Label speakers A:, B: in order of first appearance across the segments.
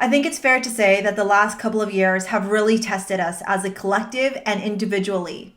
A: I think it's fair to say that the last couple of years have really tested us as a collective and individually.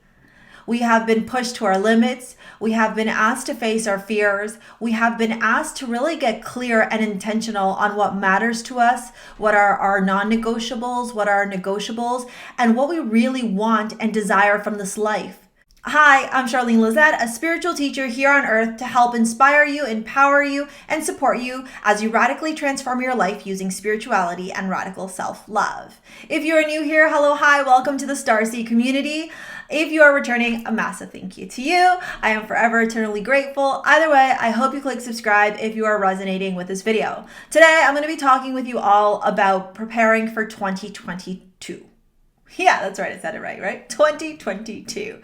A: We have been pushed to our limits. We have been asked to face our fears. We have been asked to really get clear and intentional on what matters to us, what are our non-negotiables, what are our negotiables, and what we really want and desire from this life. Hi, I'm Charlene Lizette, a spiritual teacher here on earth to help inspire you, empower you, and support you as you radically transform your life using spirituality and radical self-love. If you are new here, hello, hi, welcome to the STARSEA community. If you are returning, a massive thank you to you. I am forever eternally grateful. Either way, I hope you click subscribe if you are resonating with this video. Today, I'm going to be talking with you all about preparing for 2022. Yeah, that's right. I said it right? 2022.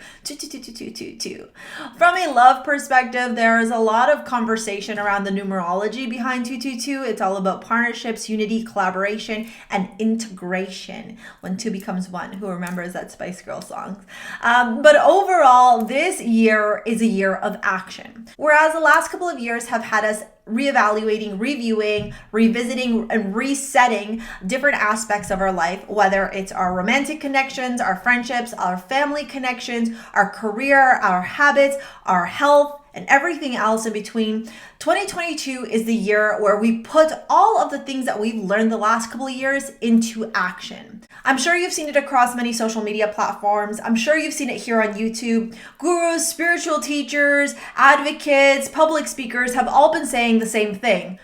A: From a love perspective, there is a lot of conversation around the numerology behind 222. It's all about partnerships, unity, collaboration, and integration. When two becomes one. Who remembers that Spice Girl song? But overall, this year is a year of action. Whereas the last couple of years have had us reevaluating, reviewing, revisiting, and resetting different aspects of our life, whether it's our romantic connections, our friendships, our family connections, our career, our habits, our health, and everything else in between. 2022 is the year where we put all of the things that we've learned the last couple of years into action. I'm sure you've seen it across many social media platforms. I'm sure you've seen it here on YouTube. Gurus, spiritual teachers, advocates, public speakers have all been saying the same thing.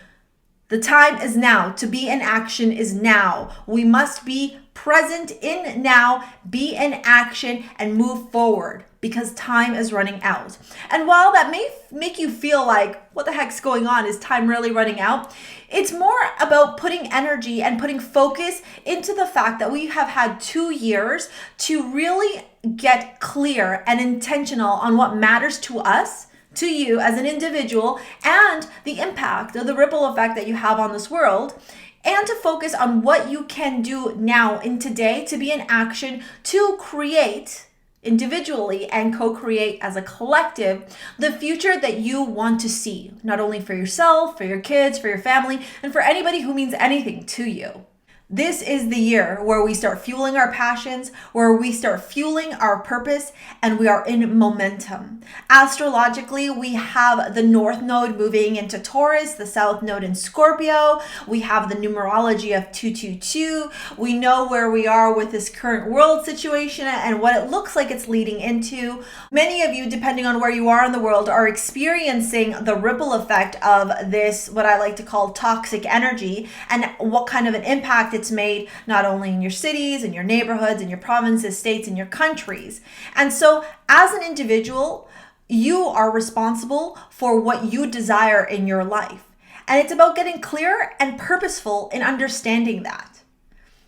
A: The time is now. To be in action is now. We must be present in now, be in action, and move forward because time is running out. And while that may make you feel like, what the heck's going on? Is time really running out? It's more about putting energy and putting focus into the fact that we have had 2 years to really get clear and intentional on what matters to us, to you as an individual, and the impact of the ripple effect that you have on this world, and to focus on what you can do now in today to be in action to create individually and co-create as a collective the future that you want to see, not only for yourself, for your kids, for your family, and for anybody who means anything to you. This is the year where we start fueling our passions, where we start fueling our purpose, and we are in momentum. Astrologically, we have the North Node moving into Taurus, the South Node in Scorpio. We have the numerology of 222. We know where we are with this current world situation and what it looks like it's leading into. Many of you, depending on where you are in the world, are experiencing the ripple effect of this, what I like to call toxic energy, and what kind of an impact it's made not only in your cities, in your neighborhoods, in your provinces, states, and your countries. And so as an individual, you are responsible for what you desire in your life. And it's about getting clear and purposeful in understanding that.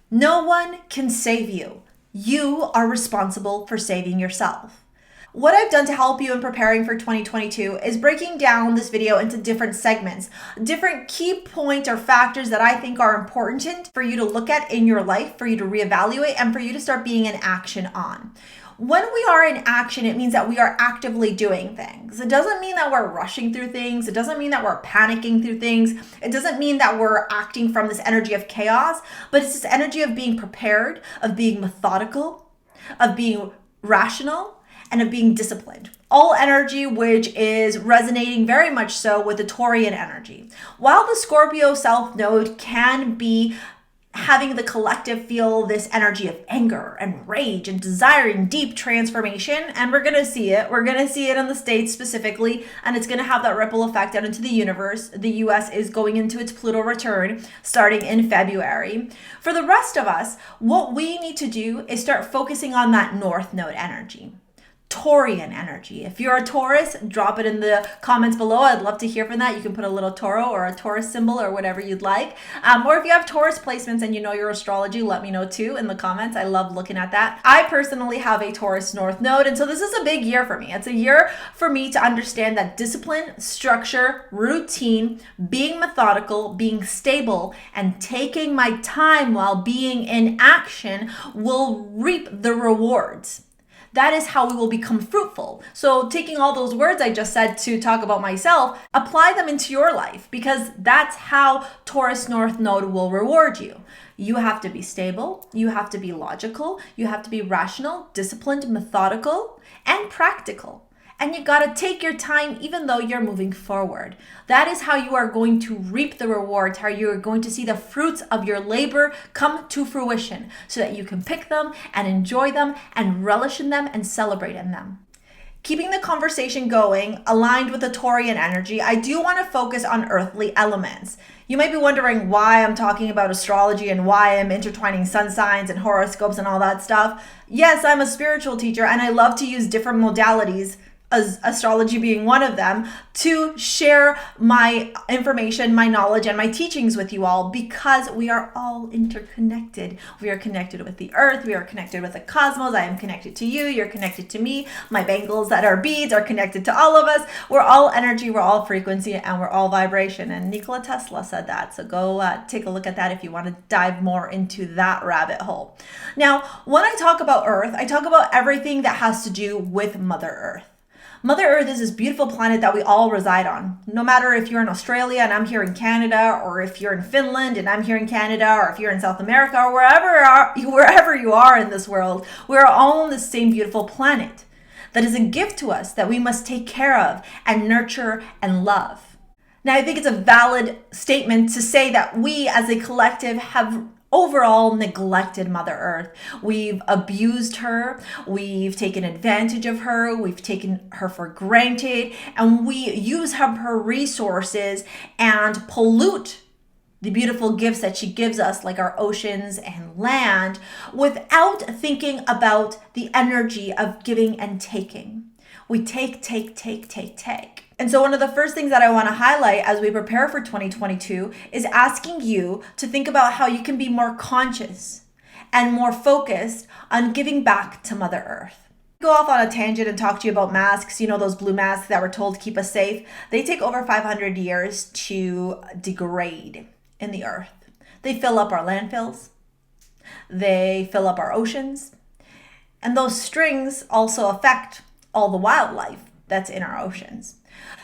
A: No one can save you. You are responsible for saving yourself. What I've done to help you in preparing for 2022 is breaking down this video into different segments, different key points or factors that I think are important for you to look at in your life, for you to reevaluate, and for you to start being in action on. When we are in action, it means that we are actively doing things. It doesn't mean that we're rushing through things. It doesn't mean that we're panicking through things. It doesn't mean that we're acting from this energy of chaos, but it's this energy of being prepared, of being methodical, of being rational, and of being disciplined. All energy which is resonating very much so with the Taurian energy. While the Scorpio South Node can be having the collective feel this energy of anger and rage and desiring deep transformation, and we're gonna see it. We're gonna see it in the States specifically, and it's gonna have that ripple effect out into the universe. The US is going into its Pluto return starting in February. For the rest of us, what we need to do is start focusing on that North Node energy. Taurian energy. If you're a Taurus, drop it in the comments below. I'd love to hear from that. You can put a little Toro or a Taurus symbol or whatever you'd like. Or if you have Taurus placements and you know your astrology, let me know too in the comments. I love looking at that. I personally have a Taurus North Node, and so this is a big year for me. It's a year for me to understand that discipline, structure, routine, being methodical, being stable, and taking my time while being in action will reap the rewards. That is how we will become fruitful. So taking all those words I just said to talk about myself, apply them into your life, because that's how Taurus North Node will reward you. You have to be stable, you have to be logical, you have to be rational, disciplined, methodical, and practical. And you gotta take your time even though you're moving forward. That is how you are going to reap the rewards, how you are going to see the fruits of your labor come to fruition so that you can pick them and enjoy them and relish in them and celebrate in them. Keeping the conversation going, aligned with the Taurian energy, I do want to focus on earthly elements. You might be wondering why I'm talking about astrology and why I'm intertwining sun signs and horoscopes and all that stuff. Yes, I'm a spiritual teacher and I love to use different modalities, as astrology being one of them, to share my information, my knowledge, and my teachings with you all, because we are all interconnected. We are connected with the earth, we are connected with the cosmos, I am connected to you, you're connected to me, my bangles that are beads are connected to all of us. We're all energy, we're all frequency, and we're all vibration. And Nikola Tesla said that, so go take a look at that if you want to dive more into that rabbit hole. Now, when I talk about earth, I talk about everything that has to do with Mother Earth. Mother Earth is this beautiful planet that we all reside on. No matter if you're in Australia and I'm here in Canada, or if you're in Finland and I'm here in Canada, or if you're in South America, or wherever you are in this world, we're all on the same beautiful planet that is a gift to us that we must take care of and nurture and love. Now, I think it's a valid statement to say that we as a collective have overall neglected Mother Earth. We've abused her, we've taken advantage of her, we've taken her for granted, and we use her resources and pollute the beautiful gifts that she gives us, like our oceans and land, without thinking about the energy of giving and taking. We take. And so one of the first things that I want to highlight as we prepare for 2022 is asking you to think about how you can be more conscious and more focused on giving back to Mother Earth. Go off on a tangent and talk to you about masks. You know, those blue masks that we're told keep us safe. They take over 500 years to degrade in the earth. They fill up our landfills. They fill up our oceans. And those strings also affect all the wildlife that's in our oceans.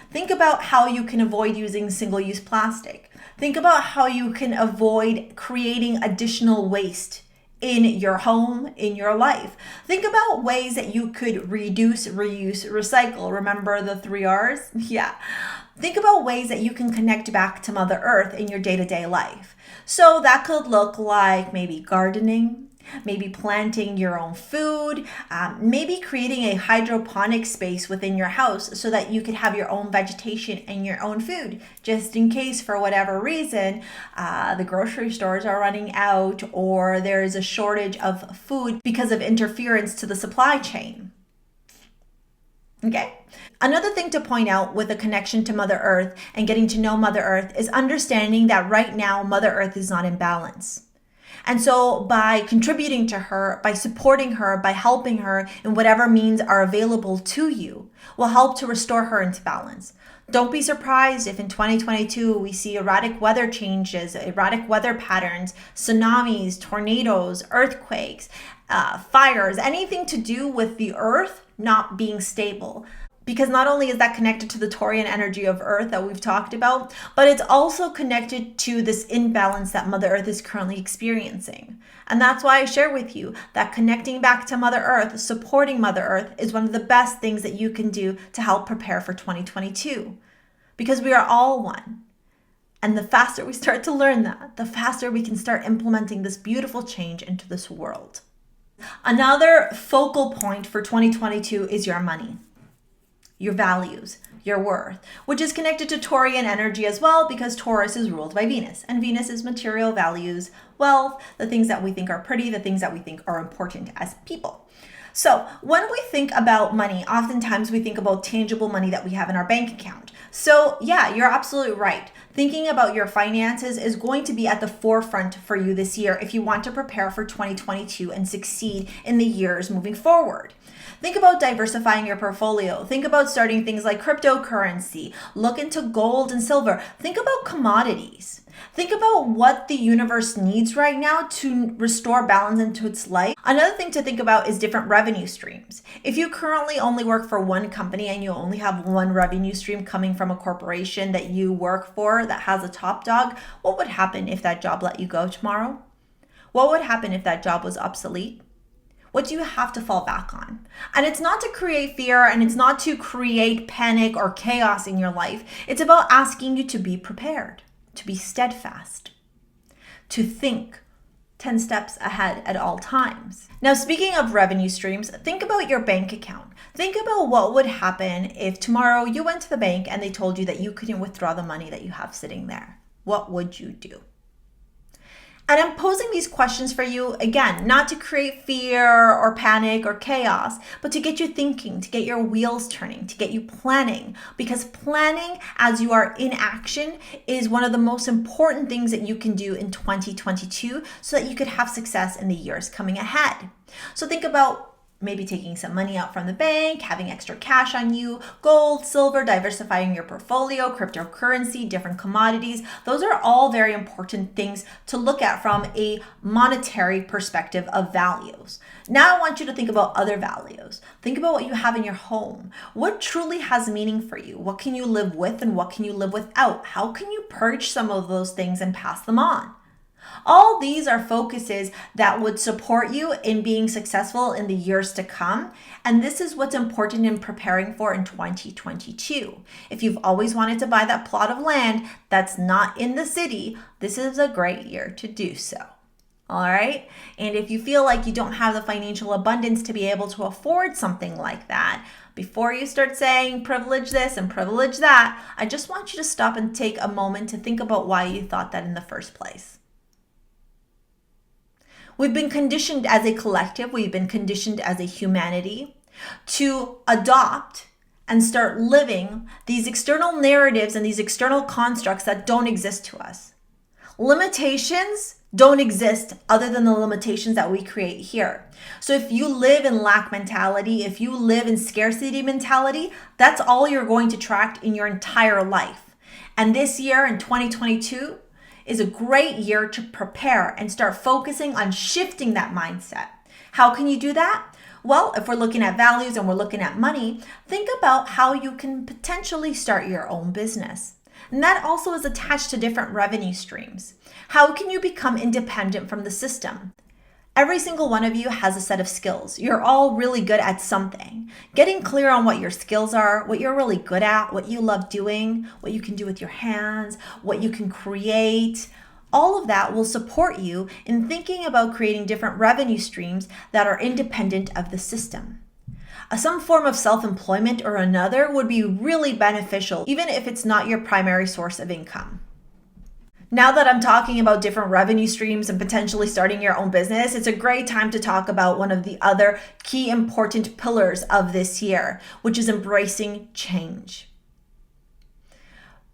A: Think about how you can avoid using single-use plastic. Think about how you can avoid creating additional waste in your home, in your life. Think about ways that you could reduce, reuse, recycle. Remember the 3 R's? Yeah. Think about ways that you can connect back to Mother Earth in your day-to-day life. So that could look like maybe gardening, maybe planting your own food, maybe creating a hydroponic space within your house so that you could have your own vegetation and your own food, just in case for whatever reason the grocery stores are running out or there is a shortage of food because of interference to the supply chain. Okay. Another thing to point out with a connection to Mother Earth and getting to know Mother Earth is understanding that right now Mother Earth is not in balance. And so by contributing to her, by supporting her, by helping her in whatever means are available to you, will help to restore her into balance. Don't be surprised if in 2022 we see erratic weather changes, erratic weather patterns, tsunamis, tornadoes, earthquakes, fires, anything to do with the earth not being stable. Because not only is that connected to the Taurian energy of Earth that we've talked about, but it's also connected to this imbalance that Mother Earth is currently experiencing. And that's why I share with you that connecting back to Mother Earth, supporting Mother Earth is one of the best things that you can do to help prepare for 2022. Because we are all one. And the faster we start to learn that, the faster we can start implementing this beautiful change into this world. Another focal point for 2022 is your money. Your values, your worth, which is connected to Taurian energy as well, because Taurus is ruled by Venus, and Venus is material values, wealth, the things that we think are pretty, the things that we think are important as people. So when we think about money, oftentimes we think about tangible money that we have in our bank account. So yeah, you're absolutely right. Thinking about your finances is going to be at the forefront for you this year if you want to prepare for 2022 and succeed in the years moving forward. Think about diversifying your portfolio. Think about starting things like cryptocurrency. Look into gold and silver. Think about commodities. Think about what the universe needs right now to restore balance into its life. Another thing to think about is different revenue streams. If you currently only work for one company and you only have one revenue stream coming from a corporation that you work for that has a top dog, what would happen if that job let you go tomorrow? What would happen if that job was obsolete? What do you have to fall back on? And it's not to create fear and it's not to create panic or chaos in your life. It's about asking you to be prepared, to be steadfast, to think 10 steps ahead at all times. Now, speaking of revenue streams, think about your bank account. Think about what would happen if tomorrow you went to the bank and they told you that you couldn't withdraw the money that you have sitting there. What would you do? And I'm posing these questions for you, again, not to create fear or panic or chaos, but to get you thinking, to get your wheels turning, to get you planning. Because planning as you are in action is one of the most important things that you can do in 2022 so that you could have success in the years coming ahead. So think about maybe taking some money out from the bank, having extra cash on you, gold, silver, diversifying your portfolio, cryptocurrency, different commodities. Those are all very important things to look at from a monetary perspective of values. Now I want you to think about other values. Think about what you have in your home. What truly has meaning for you? What can you live with and what can you live without? How can you purge some of those things and pass them on? All these are focuses that would support you in being successful in the years to come. And this is what's important in preparing for in 2022. If you've always wanted to buy that plot of land that's not in the city, this is a great year to do so. All right. And if you feel like you don't have the financial abundance to be able to afford something like that, before you start saying privilege this and privilege that, I just want you to stop and take a moment to think about why you thought that in the first place. We've been conditioned as a collective, we've been conditioned as a humanity to adopt and start living these external narratives and these external constructs that don't exist to us. Limitations don't exist other than the limitations that we create here. So if you live in lack mentality, if you live in scarcity mentality, that's all you're going to attract in your entire life. And this year in 2022, is a great year to prepare and start focusing on shifting that mindset. How can you do that? Well, if we're looking at values and we're looking at money, think about how you can potentially start your own business. And that also is attached to different revenue streams. How can you become independent from the system? Every single one of you has a set of skills. You're all really good at something. Getting clear on what your skills are, what you're really good at, what you love doing, what you can do with your hands, what you can create, all of that will support you in thinking about creating different revenue streams that are independent of the system. Some form of self-employment or another would be really beneficial, even if it's not your primary source of income. Now that I'm talking about different revenue streams and potentially starting your own business, it's a great time to talk about one of the other key important pillars of this year, which is embracing change.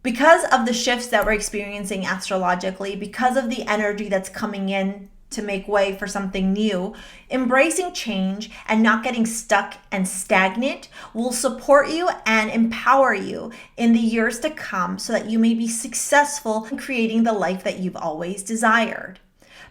A: Because of the shifts that we're experiencing astrologically, because of the energy that's coming in to make way for something new, embracing change and not getting stuck and stagnant will support you and empower you in the years to come so that you may be successful in creating the life that you've always desired.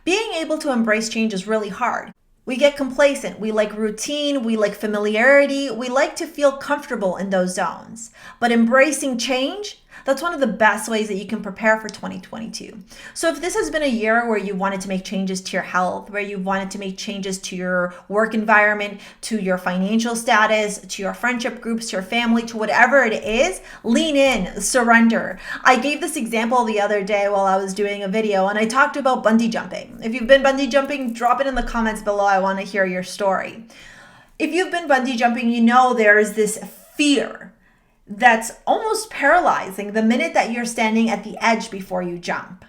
A: Being able to embrace change is really hard. We get complacent, we like routine, we like familiarity, we like to feel comfortable in those zones. But embracing change, that's one of the best ways that you can prepare for 2022. So if this has been a year where you wanted to make changes to your health, where you wanted to make changes to your work environment, to your financial status, to your friendship groups, to your family, to whatever it is, lean in, surrender. I gave this example the other day while I was doing a video and I talked about bungee jumping. If you've been bungee jumping, drop it in the comments below. I want to hear your story. If you've been bungee jumping, you know there is this fear that's almost paralyzing the minute that you're standing at the edge before you jump.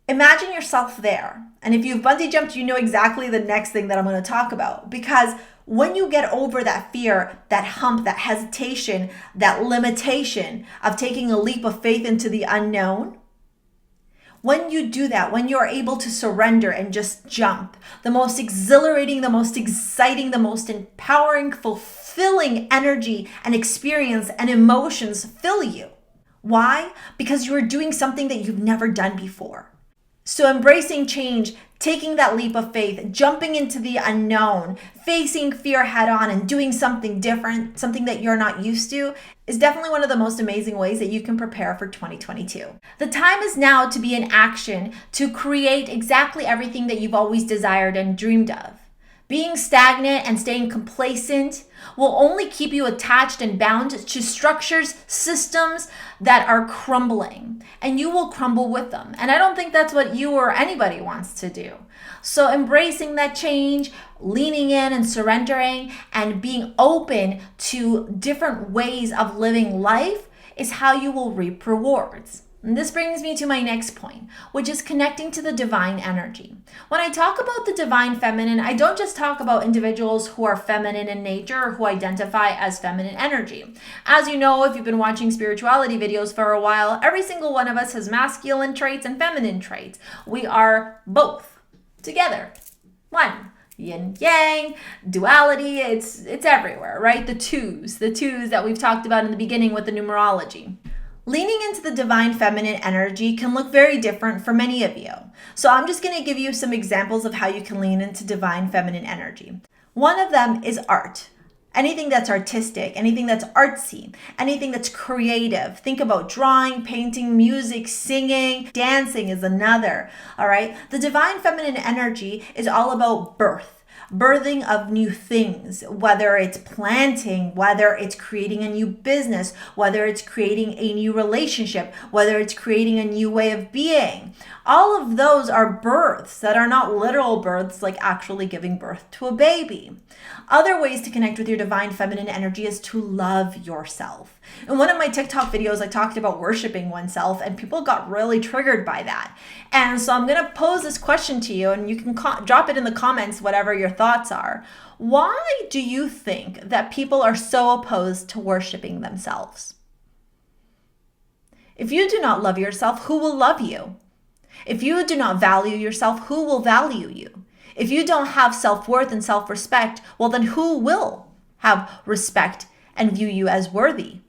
A: Imagine yourself there. And if you've bungee jumped, you know exactly the next thing that I'm going to talk about. Because When you get over that fear, that hump, that hesitation, that limitation of taking a leap of faith into the unknown, when you do that, when you're able to surrender and just jump, the most exhilarating, the most exciting, the most empowering, fulfilling energy and experience and emotions fill you. Why? Because you are doing something that you've never done before. So embracing change, taking that leap of faith, jumping into the unknown, facing fear head on and doing something different, something that you're not used to, is definitely one of the most amazing ways that you can prepare for 2022. The time is now to be in action, to create exactly everything that you've always desired and dreamed of. Being stagnant and staying complacent will only keep you attached and bound to structures, systems that are crumbling, and you will crumble with them. And I don't think that's what you or anybody wants to do. So embracing that change, leaning in and surrendering and being open to different ways of living life is how you will reap rewards. And this brings me to my next point, which is connecting to the divine energy. When I talk about the divine feminine, I don't just talk about individuals who are feminine in nature or who identify as feminine energy. As you know, if you've been watching spirituality videos for a while, every single one of us has masculine traits and feminine traits. We are both together. One. Yin yang, duality, it's everywhere, right? The twos that we've talked about in the beginning with the numerology. Leaning into the divine feminine energy can look very different for many of you. So I'm just going to give you some examples of how you can lean into divine feminine energy. One of them is art. Anything that's artistic, anything that's artsy, anything that's creative. Think about drawing, painting, music, singing, dancing is another, all right? The divine feminine energy is all about birthing of new things, whether it's planting, whether it's creating a new business, whether it's creating a new relationship, whether it's creating a new way of being. All of those are births that are not literal births, like actually giving birth to a baby. Other ways to connect with your divine feminine energy is to love yourself. In one of my TikTok videos, I talked about worshiping oneself, and people got really triggered by that. And so I'm going to pose this question to you, and you can drop it in the comments, whatever your thoughts are. Why do you think that people are so opposed to worshiping themselves? If you do not love yourself, who will love you? If you do not value yourself, who will value you? If you don't have self-worth and self-respect, well, then who will have respect and view you as worthy?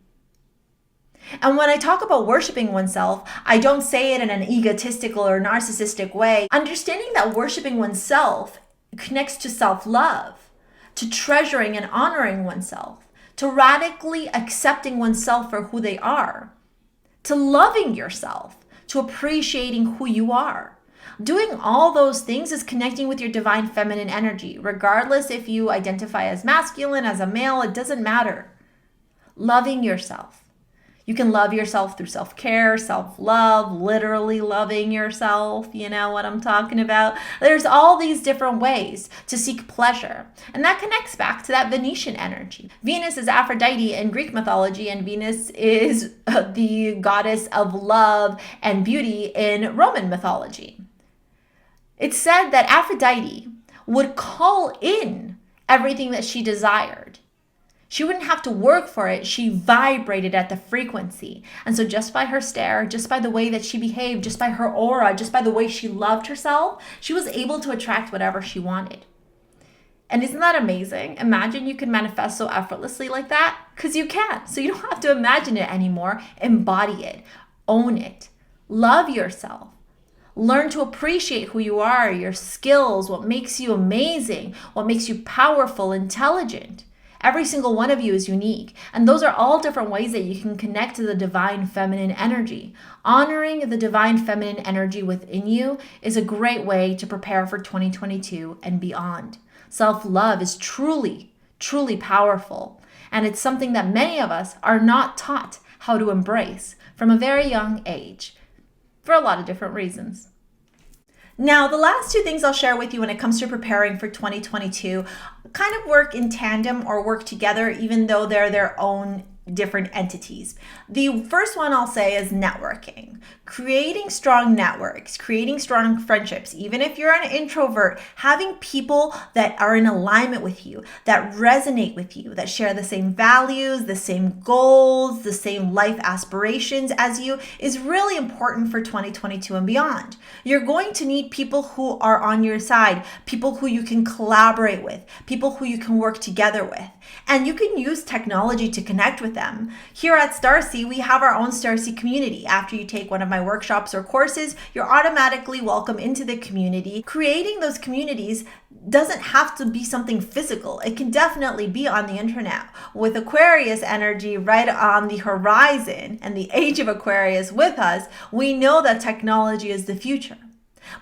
A: And when I talk about worshiping oneself, I don't say it in an egotistical or narcissistic way. Understanding that worshiping oneself connects to self-love, to treasuring and honoring oneself, to radically accepting oneself for who they are, to loving yourself, to appreciating who you are. Doing all those things is connecting with your divine feminine energy, regardless if you identify as masculine, as a male, it doesn't matter. Loving yourself. You can love yourself through self-care, self-love, literally loving yourself. You know what I'm talking about? There's all these different ways to seek pleasure. And that connects back to that Venetian energy. Venus is Aphrodite in Greek mythology, and Venus is the goddess of love and beauty in Roman mythology. It's said that Aphrodite would call in everything that she desired. She wouldn't have to work for it. She vibrated at the frequency. And so just by her stare, just by the way that she behaved, just by her aura, just by the way she loved herself, she was able to attract whatever she wanted. And isn't that amazing? Imagine you could manifest so effortlessly like that, because you can. So you don't have to imagine it anymore. Embody it. Own it. Love yourself. Learn to appreciate who you are, your skills, what makes you amazing, what makes you powerful, intelligent. Every single one of you is unique. And those are all different ways that you can connect to the divine feminine energy. Honoring the divine feminine energy within you is a great way to prepare for 2022 and beyond. Self-love is truly, truly powerful. And it's something that many of us are not taught how to embrace from a very young age for a lot of different reasons. Now, the last two things I'll share with you when it comes to preparing for 2022 kind of work in tandem or work together, even though they're their own different entities. The first one I'll say is networking. Creating strong networks, creating strong friendships. Even if you're an introvert, having people that are in alignment with you, that resonate with you, that share the same values, the same goals, the same life aspirations as you is really important for 2022 and beyond. You're going to need people who are on your side, people who you can collaborate with, people who you can work together with. And you can use technology to connect with them. Here at STARSEA, we have our own STARSEA community. After you take one of my workshops or courses, you're automatically welcome into the community. Creating those communities doesn't have to be something physical. It can definitely be on the internet. With Aquarius energy right on the horizon and the age of Aquarius with us, we know that technology is the future.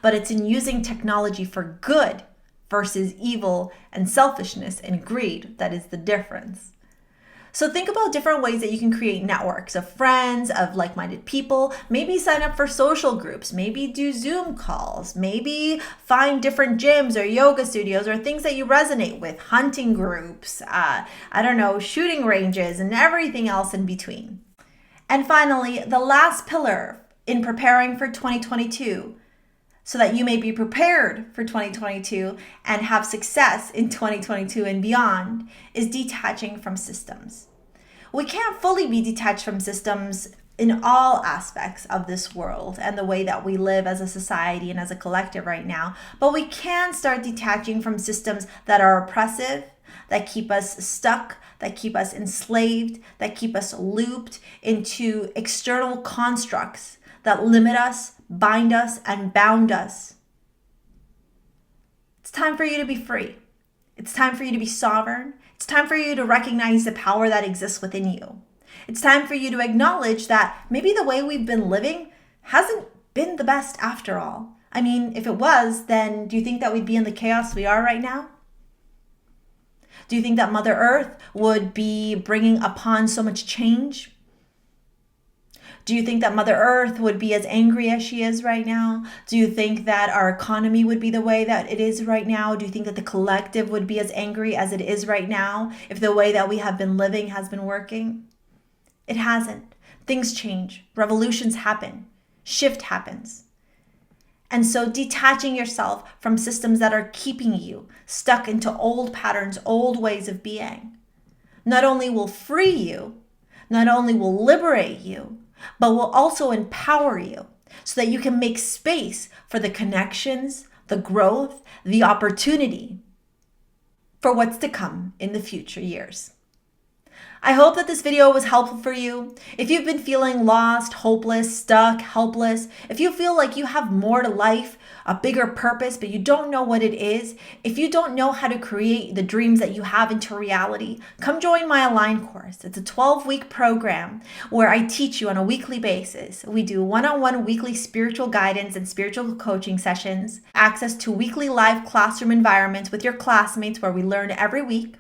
A: But it's in using technology for good versus evil and selfishness and greed that is the difference. So think about different ways that you can create networks of friends, of like-minded people. Maybe sign up for social groups, maybe do Zoom calls, maybe find different gyms or yoga studios or things that you resonate with, hunting groups, shooting ranges and everything else in between. And finally, the last pillar in preparing for 2022, so that you may be prepared for 2022 and have success in 2022 and beyond, is detaching from systems. We can't fully be detached from systems in all aspects of this world and the way that we live as a society and as a collective right now, but we can start detaching from systems that are oppressive, that keep us stuck, that keep us enslaved, that keep us looped into external constructs that limit us, bind us, and bound us. It's time for you to be free. It's time for you to be sovereign. It's time for you to recognize the power that exists within you. It's time for you to acknowledge that maybe the way we've been living hasn't been the best after all. I mean, if it was, then do you think that we'd be in the chaos we are right now? Do you think that Mother Earth would be bringing upon so much change? Do you think that Mother Earth would be as angry as she is right now? Do you think that our economy would be the way that it is right now? Do you think that the collective would be as angry as it is right now if the way that we have been living has been working? It hasn't. Things change. Revolutions happen. Shift happens. And so detaching yourself from systems that are keeping you stuck into old patterns, old ways of being, not only will free you, not only will liberate you, but will also empower you so that you can make space for the connections, the growth, the opportunity for what's to come in the future years. I hope that this video was helpful for you. If you've been feeling lost, hopeless, stuck, helpless, if you feel like you have more to life, a bigger purpose, but you don't know what it is, if you don't know how to create the dreams that you have into reality, come join my Align course. It's a 12-week program where I teach you on a weekly basis. We do one-on-one weekly spiritual guidance and spiritual coaching sessions, access to weekly live classroom environments with your classmates where we learn every week.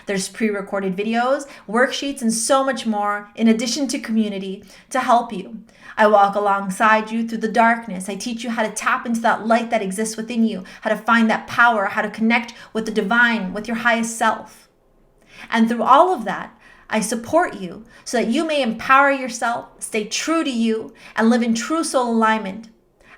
A: There's pre-recorded videos, worksheets, and so much more, in addition to community, to help you. I walk alongside you through the darkness. I teach you how to tap into that light that exists within you, how to find that power, how to connect with the divine, with your highest self. And through all of that, I support you so that you may empower yourself, stay true to you, and live in true soul alignment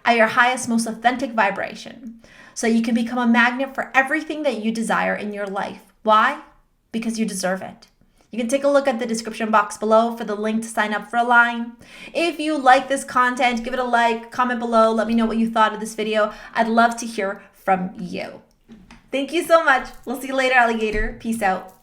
A: at your highest, most authentic vibration, so that you can become a magnet for everything that you desire in your life. Why? Because you deserve it. You can take a look at the description box below for the link to sign up for Align. If you like this content, give it a like, comment below, let me know what you thought of this video. I'd love to hear from you. Thank you so much. We'll see you later, alligator. Peace out.